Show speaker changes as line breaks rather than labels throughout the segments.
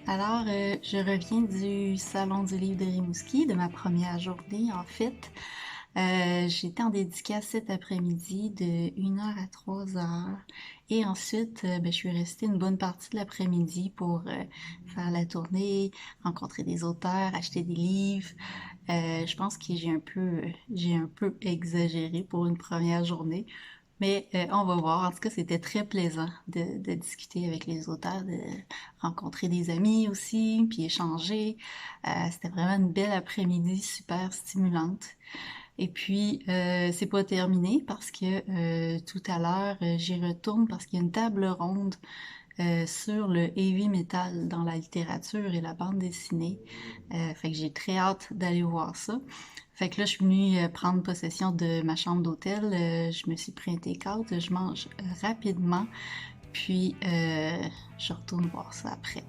Je reviens du Salon du livre de Rimouski, de ma première journée en fait. J'étais en dédicace cet après-midi de 1 heure à 3 heures. Et ensuite, je suis restée une bonne partie de l'après-midi pour faire la tournée, rencontrer des auteurs, acheter des livres. Je pense que j'ai un peu exagéré pour une première journée. Mais on va voir. En tout cas, c'était très plaisant de discuter avec les auteurs, de rencontrer des amis aussi, puis échanger. C'était vraiment une belle après-midi, super stimulante. Et puis, c'est pas terminé parce que tout à l'heure, j'y retourne parce qu'il y a une table ronde sur le heavy metal dans la littérature et la bande dessinée. Fait que j'ai très hâte d'aller voir ça. Fait que là, je suis venue prendre possession de ma chambre d'hôtel. Je me suis pris un take-out. Je mange rapidement. Puis, je retourne voir ça après.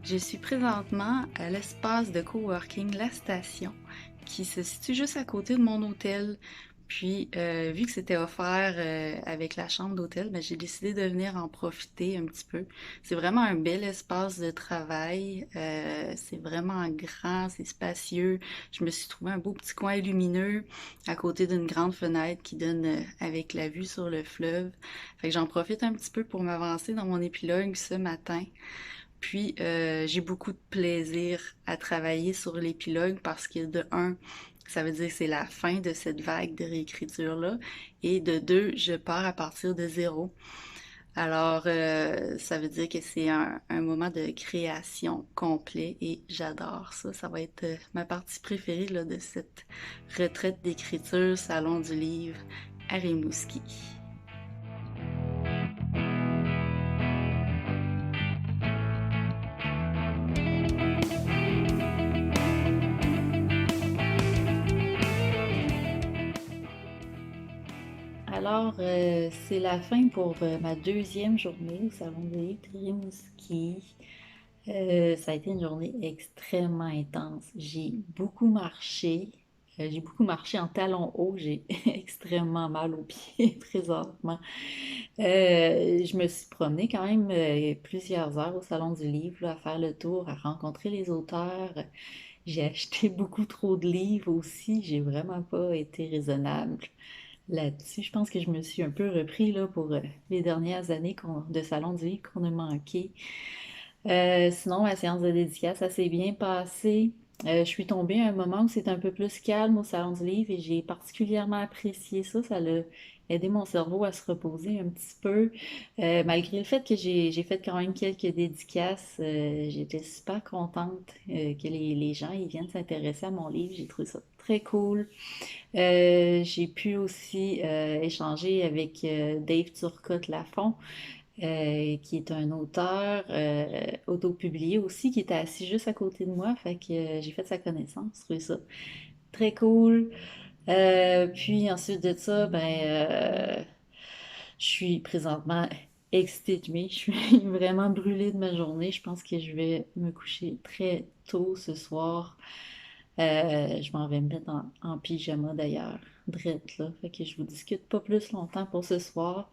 Je suis présentement à l'espace de coworking La Station, qui se situe juste à côté de mon hôtel. Puis, vu que c'était offert avec la chambre d'hôtel, j'ai décidé de venir en profiter un petit peu. C'est vraiment un bel espace de travail. C'est vraiment grand, c'est spacieux. Je me suis trouvé un beau petit coin lumineux à côté d'une grande fenêtre qui donne avec la vue sur le fleuve. Fait que j'en profite un petit peu pour m'avancer dans mon épilogue ce matin. Puis, j'ai beaucoup de plaisir à travailler sur l'épilogue parce que de un, ça veut dire que c'est la fin de cette vague de réécriture-là. Et de deux, je pars à partir de zéro. Alors, ça veut dire que c'est un moment de création complet et j'adore ça. Ça va être ma partie préférée là, de cette retraite d'écriture, Salon du livre à Rimouski. C'est la fin pour ma deuxième journée au Salon de livre de Rimouski. Ça a été une journée extrêmement intense. J'ai beaucoup marché en talons hauts. J'ai extrêmement mal aux pieds présentement. Je me suis promenée quand même plusieurs heures au Salon du livre, là, à faire le tour, à rencontrer les auteurs. J'ai acheté beaucoup trop de livres aussi. J'ai vraiment pas été raisonnable là-dessus. Je pense que je me suis un peu repris là, pour les dernières années de Salon du livre qu'on a manqué. Sinon, ma séance de dédicace, ça s'est bien passé. Je suis tombée à un moment où c'est un peu plus calme au Salon du livre et j'ai particulièrement apprécié ça. Ça a aidé mon cerveau à se reposer un petit peu. Malgré le fait que j'ai fait quand même quelques dédicaces, j'étais super contente que les gens ils viennent s'intéresser à mon livre. J'ai trouvé ça très cool. J'ai pu aussi échanger avec Dave Turcotte-Lafont, qui est un auteur autopublié aussi, qui était assis juste à côté de moi. Fait que j'ai fait sa connaissance, j'ai trouvé ça très cool. Puis ensuite de ça, je suis présentement exténuée. Je suis vraiment brûlée de ma journée. Je pense que je vais me coucher très tôt ce soir. Je m'en vais me mettre en pyjama d'ailleurs, drette là. Fait que je vous discute pas plus longtemps pour ce soir.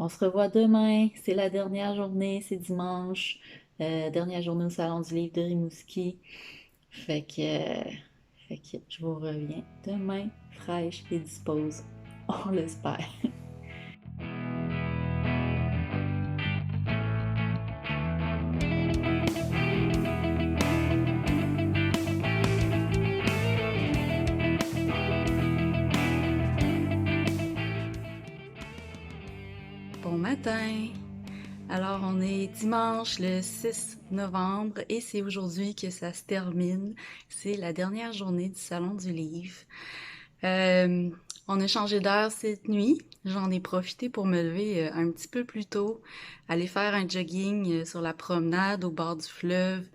On se revoit demain. C'est la dernière journée, c'est dimanche. Dernière journée au Salon du Livre de Rimouski. Fait que, euh, fait que je vous reviens demain, fraîche et dispose. On l'espère. Bon matin! Alors, on est dimanche le 6 novembre et c'est aujourd'hui que ça se termine. C'est la dernière journée du Salon du Livre. Euh,
On a changé d'heure cette nuit. J'en ai profité pour me lever un petit peu plus tôt, aller faire un jogging sur la promenade au bord du fleuve.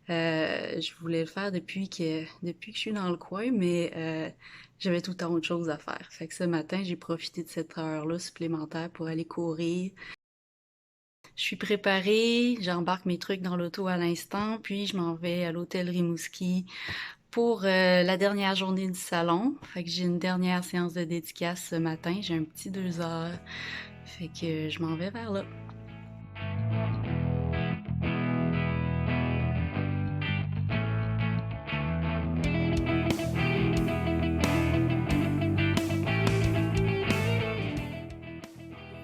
Je voulais le faire depuis que je suis dans le coin, mais j'avais tout le temps autre chose à faire. Fait que ce matin, j'ai profité de cette heure-là supplémentaire pour aller courir. Je suis préparée, j'embarque mes trucs dans l'auto à l'instant, puis je m'en vais à l'hôtel Rimouski pour la dernière journée du salon. Fait que j'ai une dernière séance de dédicace ce matin. J'ai un petit 2 heures. Fait que je m'en vais vers là.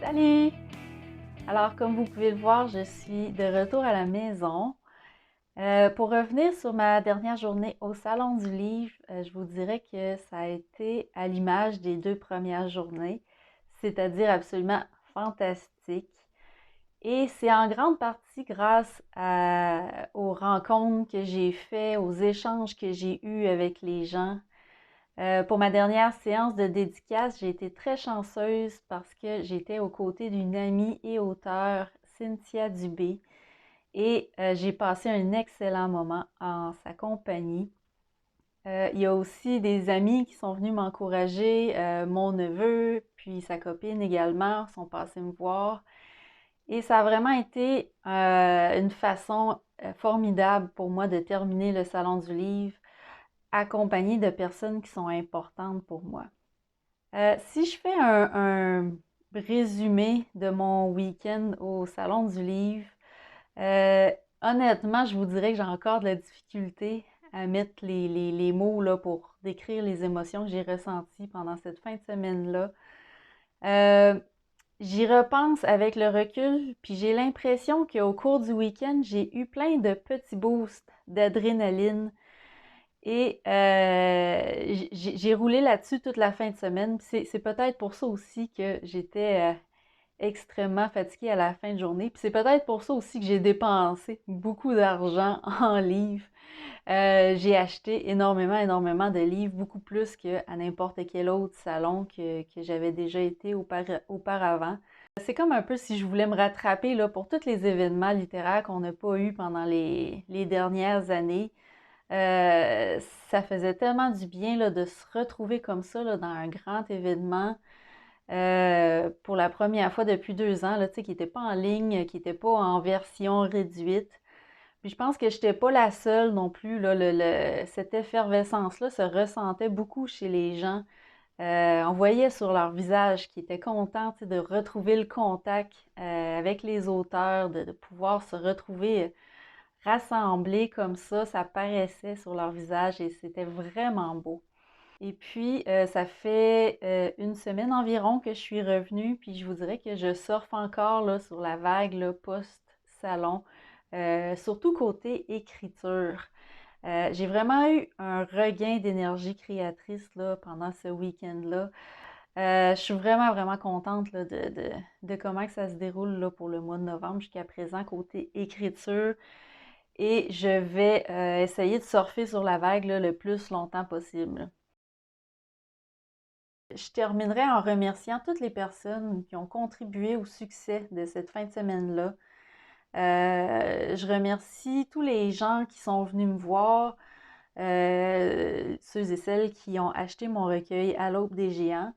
Salut! Alors, comme vous pouvez le voir, je suis de retour à la maison. Pour revenir sur ma dernière journée au Salon du Livre, je vous dirais que ça a été à l'image des 2 premières journées, c'est-à-dire absolument fantastique. Et c'est en grande partie grâce aux rencontres que j'ai faites, aux échanges que j'ai eus avec les gens. Pour ma dernière séance de dédicace, j'ai été très chanceuse parce que j'étais aux côtés d'une amie et auteure, Cynthia Dubé, et j'ai passé un excellent moment en sa compagnie. Il y a aussi des amis qui sont venus m'encourager, mon neveu, puis sa copine également, sont passés me voir. Et ça a vraiment été une façon formidable pour moi de terminer le Salon du Livre, accompagnée de personnes qui sont importantes pour moi. Si je fais un résumé de mon week-end au Salon du Livre, euh, honnêtement, je vous dirais que j'ai encore de la difficulté à mettre les mots là, pour décrire les émotions que j'ai ressenties pendant cette fin de semaine-là. Euh, J'y repense avec le recul, puis j'ai l'impression qu'au cours du week-end, j'ai eu plein de petits boosts d'adrénaline et j'ai roulé là-dessus toute la fin de semaine. C'est peut-être pour ça aussi que j'étais extrêmement fatiguée à la fin de journée. Puis c'est peut-être pour ça aussi que j'ai dépensé beaucoup d'argent en livres. J'ai acheté énormément de livres, beaucoup plus qu'à n'importe quel autre salon que j'avais déjà été auparavant. C'est comme un peu si je voulais me rattraper là, pour tous les événements littéraires qu'on n'a pas eus pendant les dernières années. Euh, Ça faisait tellement du bien là, de se retrouver comme ça là, dans un grand événement pour la première fois depuis 2 ans, là, qui n'était pas en ligne, qui n'était pas en version réduite. Puis je pense que je n'étais pas la seule non plus. Là, cette effervescence-là se ressentait beaucoup chez les gens. On voyait sur leur visage qu'ils étaient contents de retrouver le contact avec les auteurs, de pouvoir se retrouver rassemblés comme ça paraissait sur leur visage et c'était vraiment beau. Et puis, ça fait une semaine environ que je suis revenue, puis je vous dirais que je surfe encore là, sur la vague là, post-salon, surtout côté écriture. J'ai vraiment eu un regain d'énergie créatrice là, pendant ce week-end-là. Je suis vraiment contente là, de comment que ça se déroule là, pour le mois de novembre jusqu'à présent côté écriture. Et je vais essayer de surfer sur la vague là, le plus longtemps possible. Je terminerai en remerciant toutes les personnes qui ont contribué au succès de cette fin de semaine-là. Je remercie tous les gens qui sont venus me voir, ceux et celles qui ont acheté mon recueil à l'aube des géants,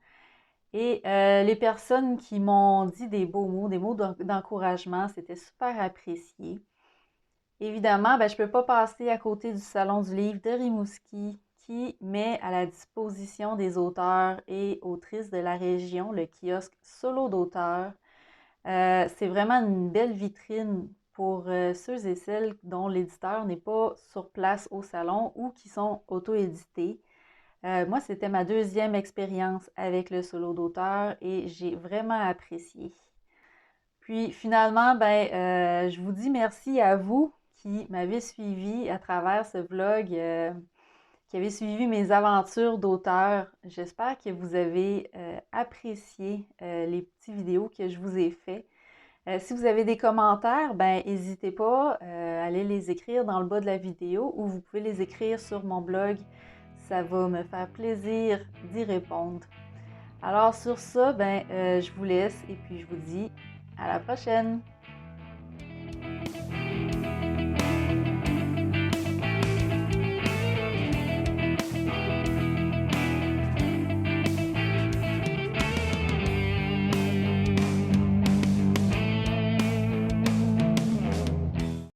et les personnes qui m'ont dit des beaux mots, des mots d'encouragement. C'était super apprécié. Évidemment, ben, je ne peux pas passer à côté du Salon du livre de Rimouski qui met à la disposition des auteurs et autrices de la région le kiosque solo d'auteurs. C'est vraiment une belle vitrine pour ceux et celles dont l'éditeur n'est pas sur place au salon ou qui sont auto-édités. Moi, c'était ma deuxième expérience avec le solo d'auteur et j'ai vraiment apprécié. Puis finalement, ben, je vous dis merci à vous qui m'avez suivi à travers ce vlog, qui avez suivi mes aventures d'auteur. J'espère que vous avez apprécié les petites vidéos que je vous ai fait. Si vous avez des commentaires, ben n'hésitez pas à aller les écrire dans le bas de la vidéo ou vous pouvez les écrire sur mon blog. Ça va me faire plaisir d'y répondre. Alors sur ça, je vous laisse et puis je vous dis à la prochaine!